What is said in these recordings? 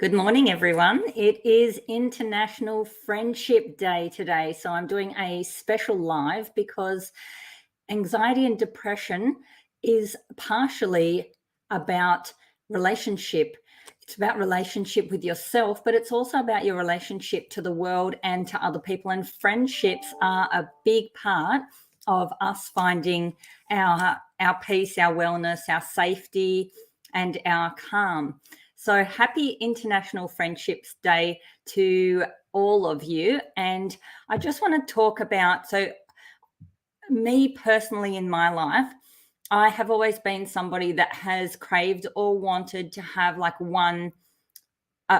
Good morning, everyone. It is International Friendship Day today. So I'm doing a special live because anxiety and depression is partially about relationship. It's about relationship with yourself, but it's also about your relationship to the world and to other people. And friendships are a big part of us finding our peace, our wellness, our safety, and our calm. So happy International Friendships Day to all of you. And I just want to talk about, me personally in my life, I have always been somebody that has craved or wanted to have like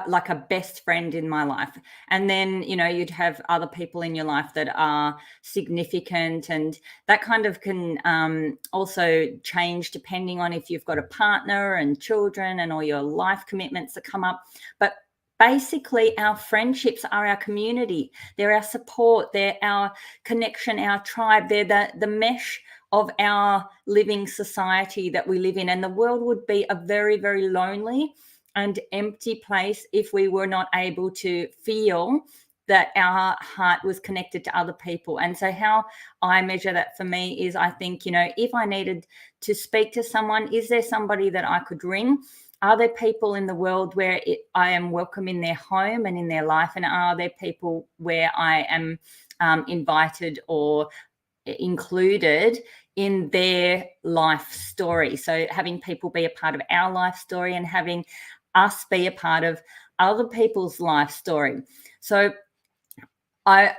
like a best friend in my life. And then, you'd have other people in your life that are significant, and that kind of can also change depending on if you've got a partner and children and all your life commitments that come up. But basically, our friendships are our community. They're our support. They're our connection, our tribe. They're the mesh of our living society that we live in. And the world would be a very, very lonely and empty place if we were not able to feel that our heart was connected to other people. And so how I measure that for me is, I think, if I needed to speak to someone, is there somebody that I could ring? Are there people in the world where I am welcome in their home and in their life? And are there people where I am invited or included in their life story? So having people be a part of our life story and having us be a part of other people's life story. So I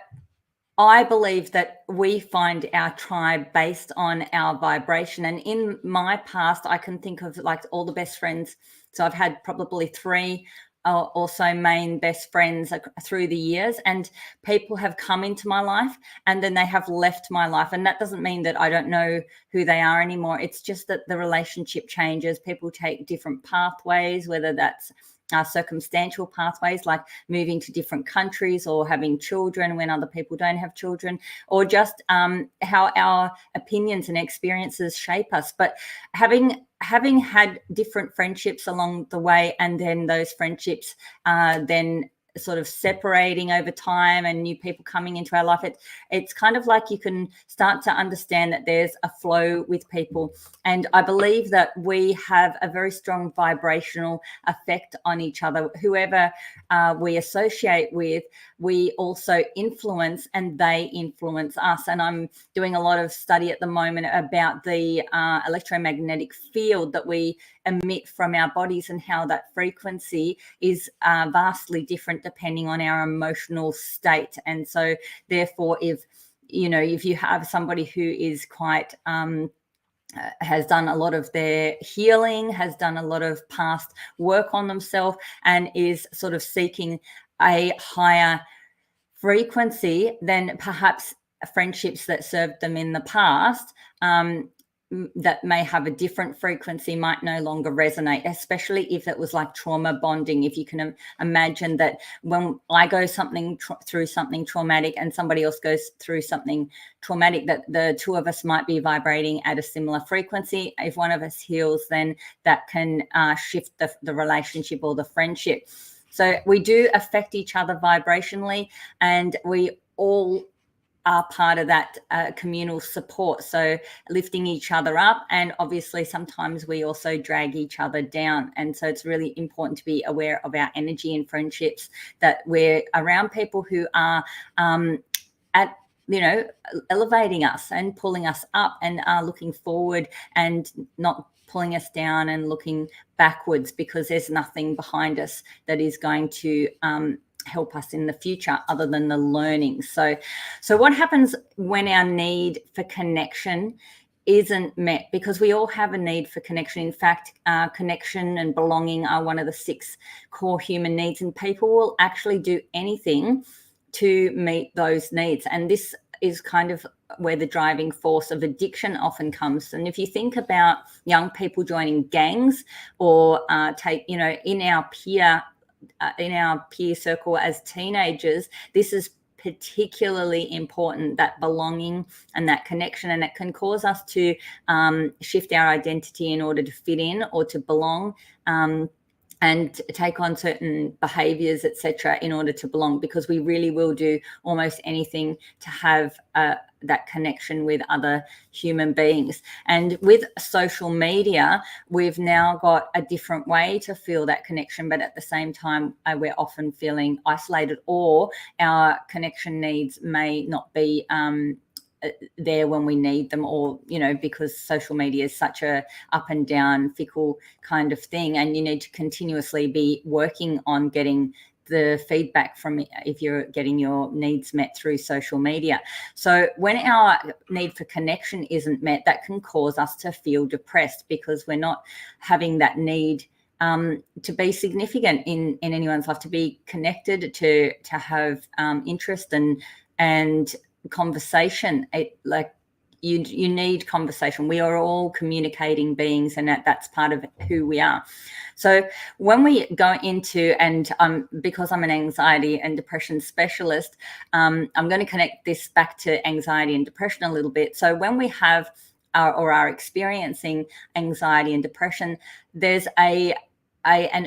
believe that we find our tribe based on our vibration. And in my past, I can think of like all the best friends. So I've had probably three also main best friends through the years, and people have come into my life and then they have left my life. And that doesn't mean that I don't know who they are anymore. It's just that the relationship changes. People take different pathways, whether that's circumstantial pathways like moving to different countries or having children when other people don't have children, or just how our opinions and experiences shape us. But having had different friendships along the way, and then those friendships then sort of separating over time and new people coming into our life, it's kind of like you can start to understand that there's a flow with people. And I believe that we have a very strong vibrational effect on each other. Whoever we associate with, we also influence and they influence us. And I'm doing a lot of study at the moment about the electromagnetic field that we emit from our bodies and how that frequency is vastly different depending on our emotional state. And so therefore, if you have somebody who is quite has done a lot of their healing, has done a lot of past work on themselves, and is sort of seeking a higher frequency, then perhaps friendships that served them in the past that may have a different frequency might no longer resonate, especially if it was like trauma bonding. If you can imagine that when I go through something traumatic and somebody else goes through something traumatic, that the two of us might be vibrating at a similar frequency. If one of us heals, then that can shift the relationship or the friendship. So we do affect each other vibrationally, and we all are part of that communal support. So lifting each other up, and obviously sometimes we also drag each other down. And so it's really important to be aware of our energy in friendships, that we're around people who are elevating us and pulling us up and are looking forward and not pulling us down and looking backwards, because there's nothing behind us that is going to help us in the future other than the learning. So what happens when our need for connection isn't met? Because we all have a need for connection. In fact, connection and belonging are one of the 6 core human needs, and people will actually do anything to meet those needs. And this is kind of where the driving force of addiction often comes. And if you think about young people joining gangs, or in our peer circle as teenagers, this is particularly important, that belonging and that connection. And it can cause us to shift our identity in order to fit in or to belong. and take on certain behaviors, etc., in order to belong, because we really will do almost anything to have that connection with other human beings. And with social media, we've now got a different way to feel that connection, but at the same time, we're often feeling isolated, or our connection needs may not be there when we need them, or because social media is such a up and down, fickle kind of thing, and you need to continuously be working on getting the feedback from, if you're getting your needs met through social media. So when our need for connection isn't met, that can cause us to feel depressed, because we're not having that need to be significant in anyone's life, to be connected, to have interest and conversation. You need conversation. We are all communicating beings, and that's part of who we are. So when we go into, and because I'm an anxiety and depression specialist, I'm going to connect this back to anxiety and depression a little bit. So when we have or are experiencing anxiety and depression, there's an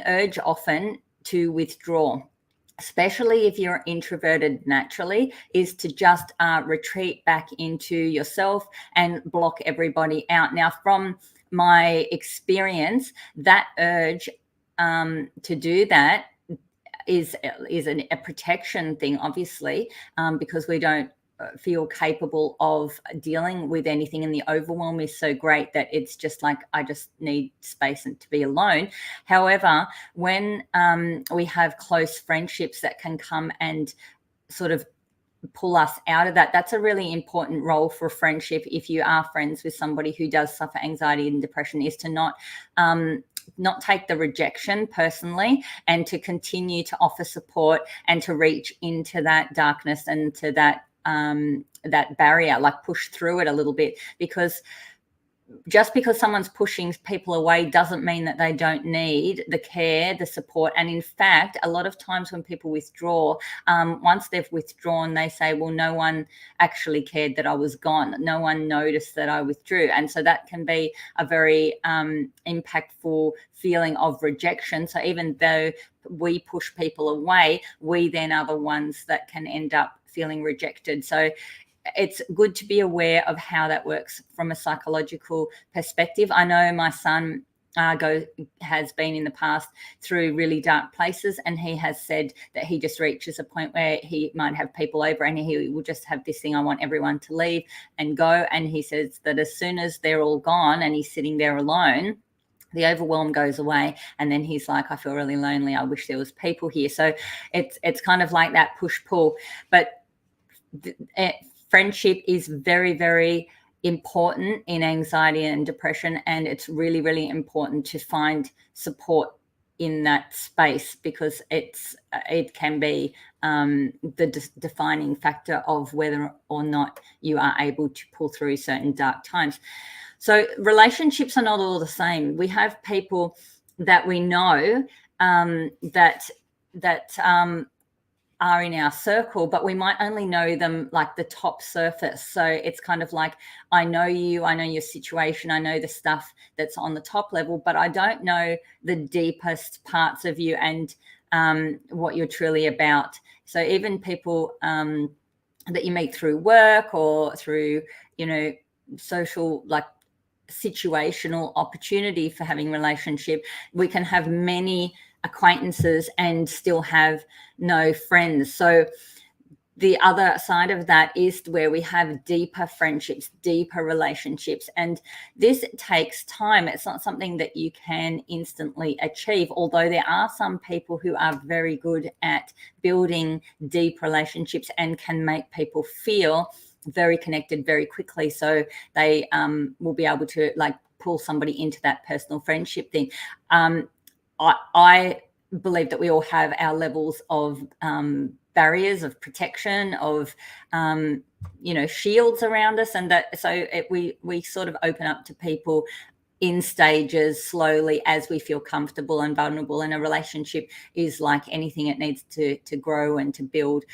urge often to withdraw, especially if you're introverted naturally, is to just retreat back into yourself and block everybody out. Now, from my experience, that urge to do that is a protection thing, obviously, because we don't feel capable of dealing with anything, and the overwhelm is so great that it's just like, I just need space and to be alone. However, when we have close friendships that can come and sort of pull us out of that, that's a really important role for friendship. If you are friends with somebody who does suffer anxiety and depression, is to not take the rejection personally, and to continue to offer support and to reach into that darkness and to that barrier, like push through it a little bit, because just because someone's pushing people away doesn't mean that they don't need the care, the support. And in fact, a lot of times when people withdraw, once they've withdrawn, they say, well, no one actually cared that I was gone. No one noticed that I withdrew. And so that can be a very impactful feeling of rejection. So even though we push people away, we then are the ones that can end up feeling rejected. So it's good to be aware of how that works from a psychological perspective. I know my son has been in the past through really dark places, and he has said that he just reaches a point where he might have people over and he will just have this thing, I want everyone to leave and go. And he says that as soon as they're all gone and he's sitting there alone, the overwhelm goes away, and then he's like, I feel really lonely. I wish there was people here. So it's kind of like that push-pull. But friendship is very, very important in anxiety and depression, and it's really, really important to find support in that space, because it can be the defining factor of whether or not you are able to pull through certain dark times. So relationships are not all the same. We have people that we know that are in our circle, but we might only know them like the top surface. So it's kind of like, I know you, I know your situation, I know the stuff that's on the top level, but I don't know the deepest parts of you and what you're truly about. So even people that you meet through work or through, social, like situational opportunity for having relationship, we can have many acquaintances and still have no friends. So the other side of that is where we have deeper friendships, deeper relationships, and this takes time. It's not something that you can instantly achieve, although there are some people who are very good at building deep relationships and can make people feel very connected very quickly. So they will be able to like pull somebody into that personal friendship thing. I believe that we all have our levels of barriers of protection, of shields around us, and that we sort of open up to people in stages slowly as we feel comfortable and vulnerable. And a relationship is like anything, it needs to grow and to build.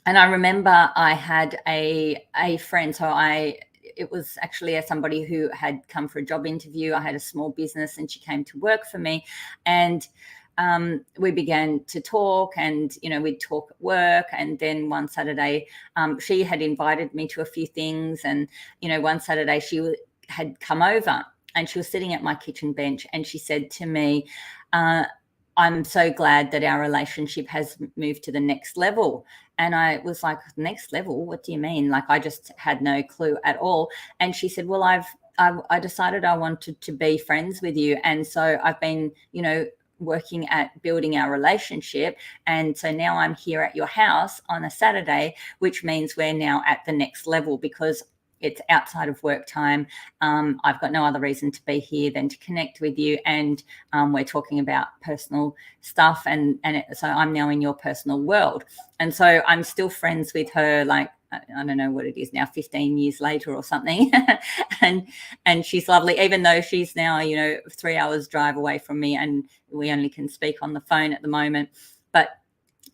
And I remember I had a friend, so I it was actually somebody who had come for a job interview. I had a small business and she came to work for me, and we began to talk, and we'd talk at work. And then one Saturday, she had invited me to a few things, and one Saturday she had come over and she was sitting at my kitchen bench, and she said to me, I'm so glad that our relationship has moved to the next level. And I was like, next level? What do you mean? Like, I just had no clue at all. And she said, well, I decided I wanted to be friends with you. And so I've been, working at building our relationship. And so now I'm here at your house on a Saturday, which means we're now at the next level because it's outside of work time. I've got no other reason to be here than to connect with you. And we're talking about personal stuff. So I'm now in your personal world. And so I'm still friends with her, like, I don't know what it is now, 15 years later or something. and she's lovely, even though she's now, 3 hours drive away from me, and we only can speak on the phone at the moment. But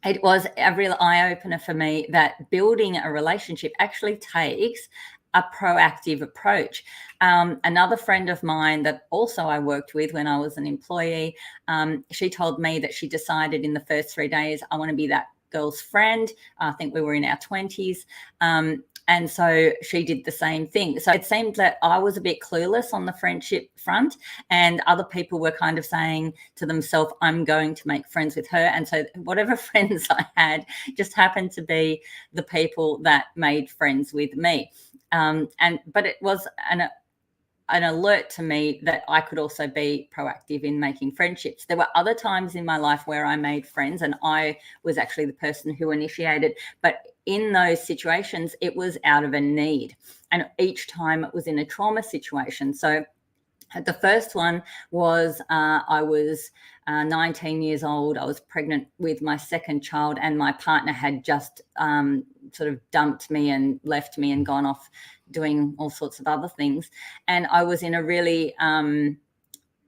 it was a real eye-opener for me that building a relationship actually takes a proactive approach. Another friend of mine that also I worked with when I was an employee, she told me that she decided in the first 3 days, I want to be that girl's friend. I think we were in our 20s. And so she did the same thing. So it seemed that I was a bit clueless on the friendship front, and other people were kind of saying to themselves, I'm going to make friends with her. And so whatever friends I had just happened to be the people that made friends with me. But it was an alert to me that I could also be proactive in making friendships. There were other times in my life where I made friends and I was actually the person who initiated, but in those situations, it was out of a need. And each time it was in a trauma situation. So the first one was I was 19 years old. I was pregnant with my second child, and my partner had just sort of dumped me and left me and gone off doing all sorts of other things. And I was in a really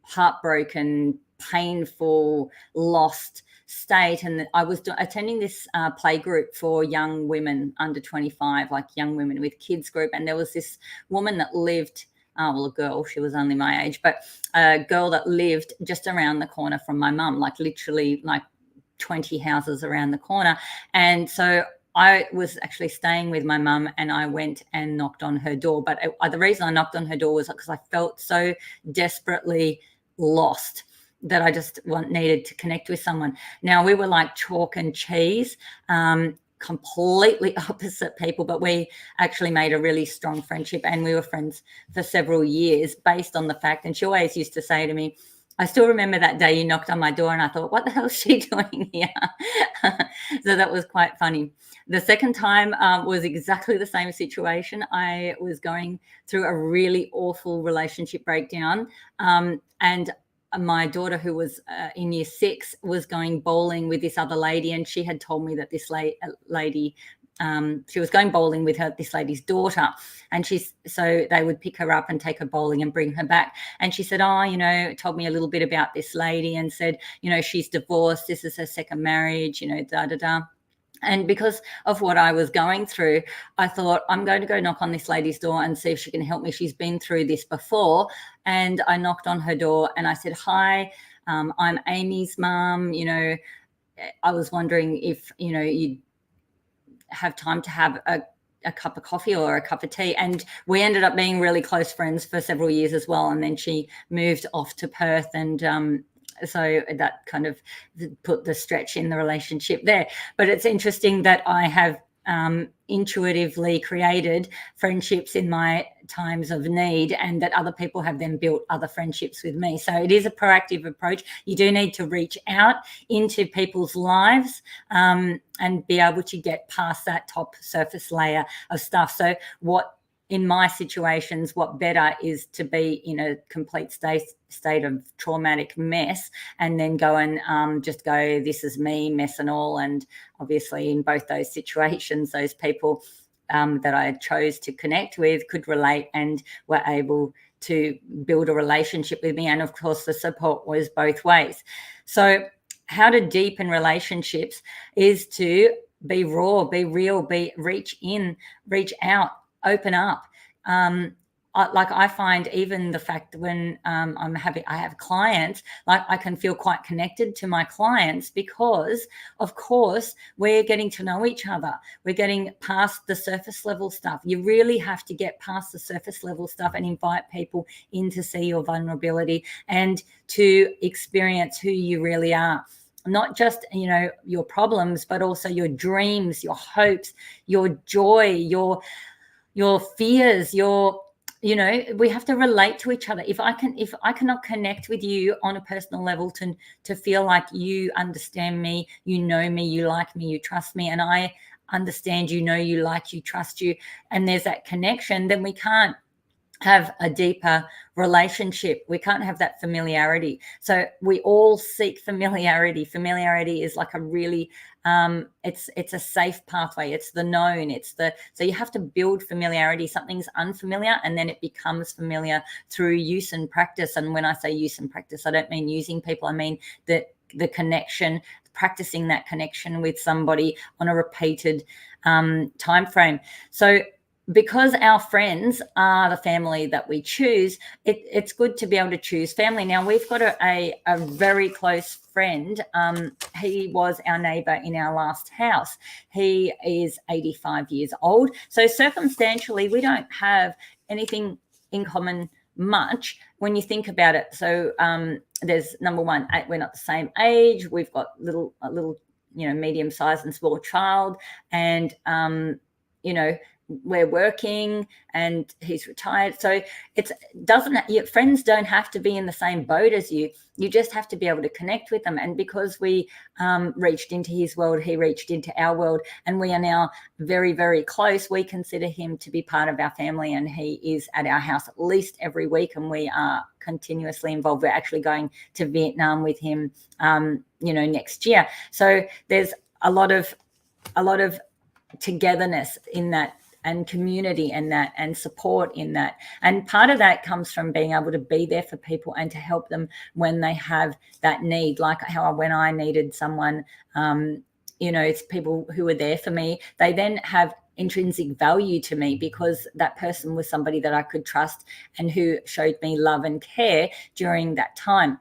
heartbroken, painful, lost state. And I was attending this play group for young women under 25, like young women with kids group. And there was this woman that lived, a girl, she was only my age, but a girl that lived just around the corner from my mum, like literally like 20 houses around the corner. And so I was actually staying with my mum, and I went and knocked on her door. But the reason I knocked on her door was because I felt so desperately lost that I just needed to connect with someone. Now, we were like chalk and cheese, completely opposite people, but we actually made a really strong friendship, and we were friends for several years based on the fact, and she always used to say to me, I still remember that day you knocked on my door, and I thought, what the hell is she doing here? So that was quite funny. The second time was exactly the same situation. I was going through a really awful relationship breakdown, and my daughter, who was in year 6, was going bowling with this other lady, and she had told me that this lady, she was going bowling with this lady's daughter, and so they would pick her up and take her bowling and bring her back. And she said, told me a little bit about this lady and said, she's divorced. This is her second marriage, da, da, da. And because of what I was going through, I thought, I'm going to go knock on this lady's door and see if she can help me. She's been through this before. And I knocked on her door and I said, hi, I'm Amy's mum. I was wondering if, you'd have time to have a cup of coffee or a cup of tea. And we ended up being really close friends for several years as well. And then she moved off to Perth, and so that kind of put the stretch in the relationship there. But it's interesting that I have intuitively created friendships in my times of need, and that other people have then built other friendships with me. So it is a proactive approach. You do need to reach out into people's lives and be able to get past that top surface layer of stuff. So in my situations, what better is to be in a complete state of traumatic mess, and then go and just go, this is me, mess and all. And obviously in both those situations, those people that I chose to connect with could relate and were able to build a relationship with me. And of course, the support was both ways. So how to deepen relationships is to be raw, be real, reach in, reach out, open up. I find even the fact when I have clients, like I can feel quite connected to my clients because, of course, we're getting to know each other. We're getting past the surface level stuff. You really have to get past the surface level stuff and invite people in to see your vulnerability and to experience who you really are. Not just, your problems, but also your dreams, your hopes, your joy, your fears, we have to relate to each other. If I cannot connect with you on a personal level to feel like you understand me, you know me, you like me, you trust me, and I understand you, know you, like you, trust you, and there's that connection, then we can't have a deeper relationship. We can't have that familiarity. So we all seek familiarity. Familiarity is like a really it's a safe pathway. It's the known. So you have to build familiarity. Something's unfamiliar and then it becomes familiar through use and practice. And when I say use and practice, I don't mean using people. I mean the connection, practicing that connection with somebody on a repeated time frame. So because our friends are the family that we choose, it's good to be able to choose family. Now, we've got a very close friend. He was our neighbour in our last house. He is 85 years old. So circumstantially, we don't have anything in common much when you think about it. So there's number one, we're not the same age. We've got a little medium sized and small child, and we're working and he's retired. So your friends don't have to be in the same boat as you. You just have to be able to connect with them. And because we reached into his world, he reached into our world, and we are now very, very close, we consider him to be part of our family, and he is at our house at least every week, and we are continuously involved. We're actually going to Vietnam with him, next year. So there's a lot of togetherness in that, and community in that, and support in that. And part of that comes from being able to be there for people and to help them when they have that need, like how when I needed someone, it's people who were there for me. They then have intrinsic value to me because that person was somebody that I could trust and who showed me love and care during that time.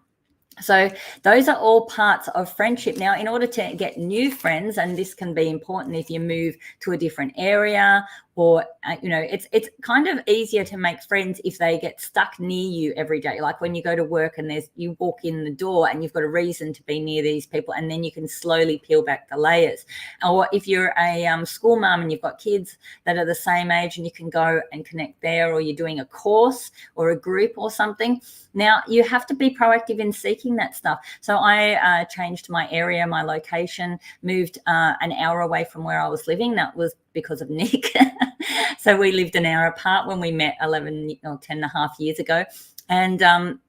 So those are all parts of friendship. Now, in order to get new friends, and this can be important if you move to a different area, or it's kind of easier to make friends if they get stuck near you every day. Like when you go to work and you walk in the door and you've got a reason to be near these people, and then you can slowly peel back the layers. Or if you're a school mum and you've got kids that are the same age, and you can go and connect there, or you're doing a course or a group or something. Now, you have to be proactive in seeking that stuff. So I changed my area, my location, moved an hour away from where I was living. That was because of Nick. So we lived an hour apart when we met 10 and a half years ago. And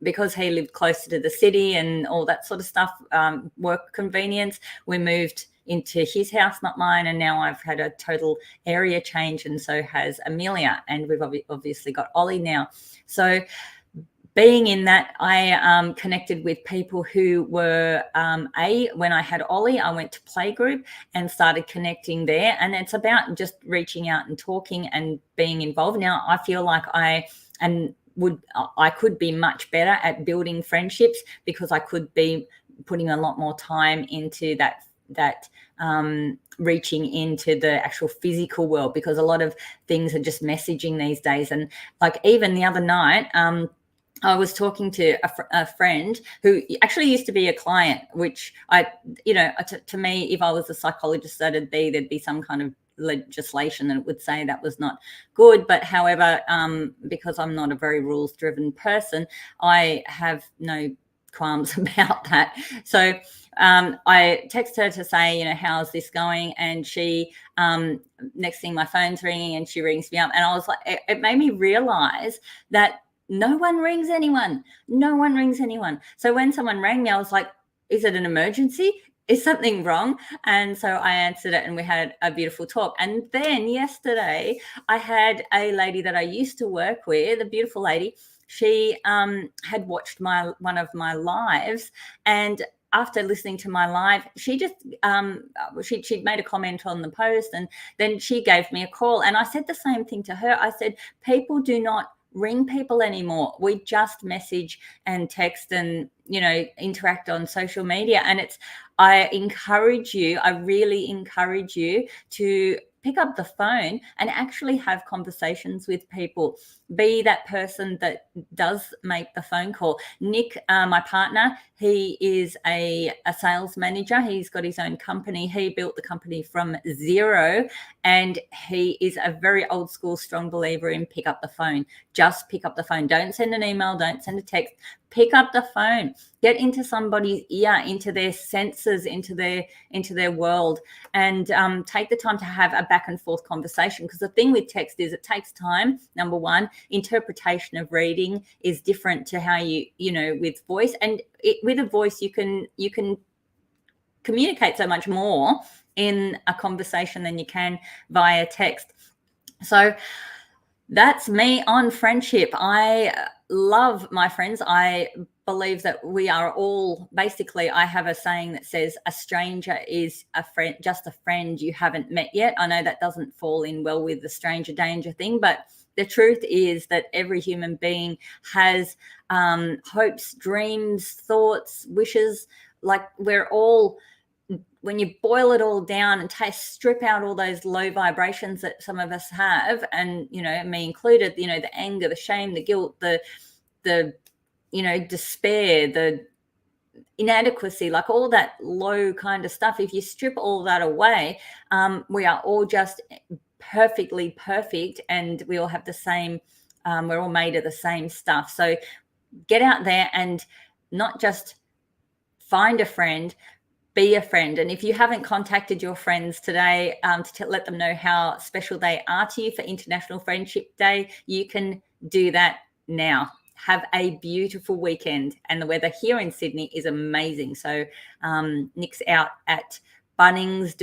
because he lived closer to the city and all that sort of stuff, work convenience, we moved into his house, not mine. And now I've had a total area change, and so has Amelia. And we've obviously got Ollie now. So being in that, I connected with people who were, when I had Ollie, I went to playgroup and started connecting there. And it's about just reaching out and talking and being involved. Now, I feel like I could be much better at building friendships, because I could be putting a lot more time into that reaching into the actual physical world, because a lot of things are just messaging these days. And like even the other night, I was talking to a friend who actually used to be a client, which to me, if I was a psychologist, there'd be some kind of legislation that would say that was not good. But however, because I'm not a very rules-driven person, I have no qualms about that. So I text her to say, how's this going? And she, next thing my phone's ringing and she rings me up, and I was like, it made me realize that no one rings anyone. No one rings anyone. So when someone rang me, I was like, is it an emergency? Is something wrong? And so I answered it, and we had a beautiful talk. And then yesterday I had a lady that I used to work with, a beautiful lady. She had watched one of my lives, and after listening to my live, she just she'd made a comment on the post, and then she gave me a call, and I said the same thing to her. I said, people do not ring people anymore. We just message and text and, interact on social media. And I really encourage you to pick up the phone and actually have conversations with people. Be that person that does make the phone call. Nick, my partner, he is a sales manager. He's got his own company. He built the company from zero, and he is a very old school, strong believer in pick up the phone. Just pick up the phone. Don't send an email. Don't send a text. Pick up the phone. Get into somebody's ear, into their senses, into their world, and take the time to have a back and forth conversation. Because the thing with text is it takes time. Number one, interpretation of reading is different to how with voice, and with a voice you can communicate so much more in a conversation than you can via text. So that's me on friendship. I love my friends. I believe that we are all, basically, I have a saying that says a stranger is a friend, just a friend you haven't met yet. I know that doesn't fall in well with the stranger danger thing, but the truth is that every human being has hopes, dreams, thoughts, wishes. Like, we're all, when you boil it all down and strip out all those low vibrations that some of us have, and me included, the anger, the shame, the guilt, the despair, the inadequacy, like all that low kind of stuff, if you strip all that away, we are all just perfectly perfect, and we all have the same, we're all made of the same stuff. So get out there and not just find a friend, be a friend. And if you haven't contacted your friends today to let them know how special they are to you for International Friendship Day, you can do that now. Have a beautiful weekend. And the weather here in Sydney is amazing. So Nick's out at Bunnings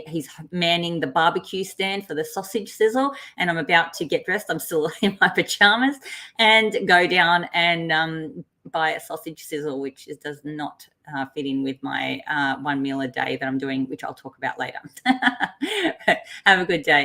he's manning the barbecue stand for the sausage sizzle, and I'm about to get dressed. I'm still in my pajamas, and go down and buy a sausage sizzle, which does not fit in with my one meal a day that I'm doing, which I'll talk about later. Have a good day.